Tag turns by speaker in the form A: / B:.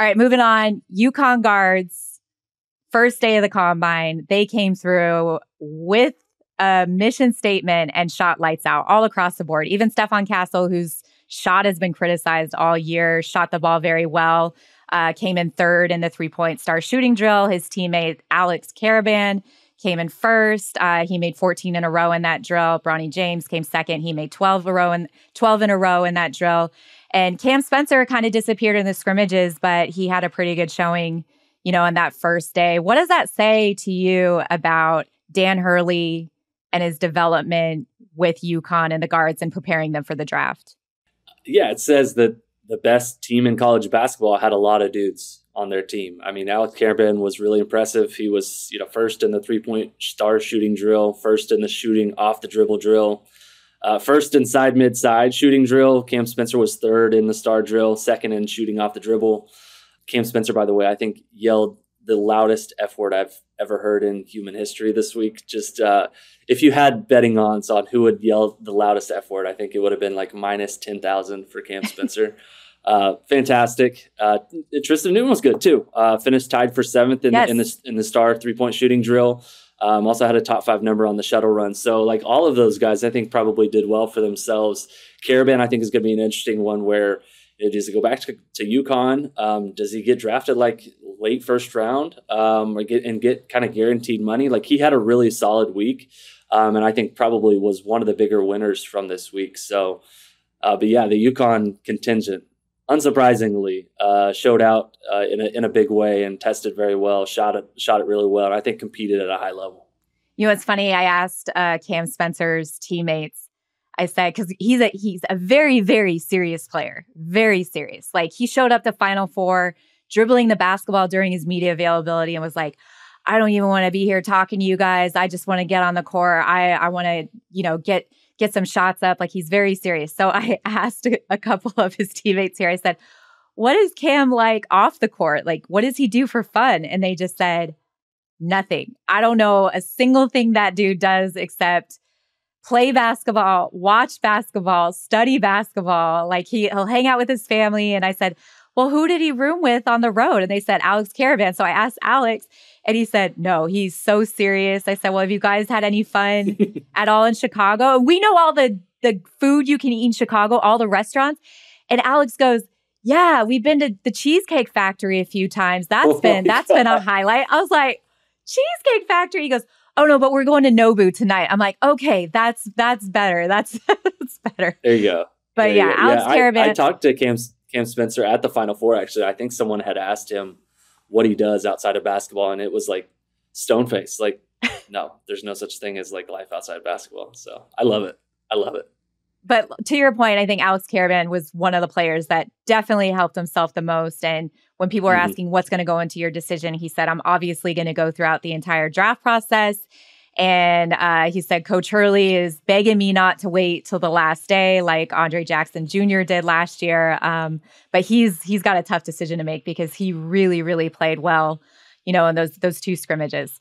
A: All right, moving on. UConn guards, first day of the combine, they came through with a mission statement and shot lights out all across the board. Even Stephon Castle, whose shot has been criticized all year, shot the ball very well, came in third in the three-point star shooting drill. His teammate, Alex Karaban, came in first. He made 14 in a row in that drill. Bronny James came second. He made 12 in a row in that drill. And Cam Spencer kind of disappeared in the scrimmages, but he had a pretty good showing, on that first day. What does that say to you about Dan Hurley and his development with UConn and the guards and preparing them for the draft?
B: Yeah, it says that the best team in college basketball had a lot of dudes on their team. I mean, Alex Karaban was really impressive. He was, first in the three-point star shooting drill, first in the shooting off the dribble drill, first inside mid-side shooting drill. Cam Spencer was third in the star drill, second in shooting off the dribble. Cam Spencer, by the way, I think yelled the loudest F word I've ever heard in human history this week. Just if you had betting odds on who would yell the loudest F word, I think it would have been like minus 10,000 for Cam Spencer. Fantastic. Tristan Newton was good too. Finished tied for seventh in the star 3-point shooting drill. Also had a top 5 number on the shuttle run. So like all of those guys, I think probably did well for themselves. Karaban, I think, is going to be an interesting one where does he go back to UConn? Does he get drafted like late first round or get kind of guaranteed money? Like he had a really solid week. And I think probably was one of the bigger winners from this week. So, but yeah, the UConn contingent, unsurprisingly, showed out in a big way and tested very well, shot it really well, and I think competed at a high level.
A: It's funny. I asked Cam Spencer's teammates. I said, because he's a very, very serious player, very serious. Like he showed up to Final Four, dribbling the basketball during his media availability, and was like, "I don't even want to be here talking to you guys. I just want to get on the court. I want to, get some shots up." Like he's very serious. So I asked a couple of his teammates here. I said, "What is Cam like off the court? Like, what does he do for fun?" And they just said, "Nothing. I don't know a single thing that dude does except play basketball, watch basketball, study basketball. Like he'll hang out with his family." And I said, "Well, who did he room with on the road?" And they said, "Alex Karaban." So I asked Alex, and he said, "No, he's so serious." I said, "Well, have you guys had any fun at all in Chicago?" And we know all the food you can eat in Chicago, all the restaurants. And Alex goes, "Yeah, we've been to the Cheesecake Factory a few times. That's been a highlight." I was like, "Cheesecake Factory?" He goes, "Oh no, but we're going to Nobu tonight." I'm like, "Okay, that's better. That's better."
B: There you go.
A: But yeah, Alex Karaban.
B: I talked to Cam Spencer at the Final Four, actually. I think someone had asked him what he does outside of basketball, and it was like stone face. Like, no, there's no such thing as like life outside of basketball. So I love it.
A: But to your point, I think Alex Karaban was one of the players that definitely helped himself the most. And when people were asking what's going to go into your decision, he said, "I'm obviously going to go throughout the entire draft process." And he said, "Coach Hurley is begging me not to wait till the last day like Andre Jackson Jr. did last year." But he's got a tough decision to make because he really, really played well, in those 2 scrimmages.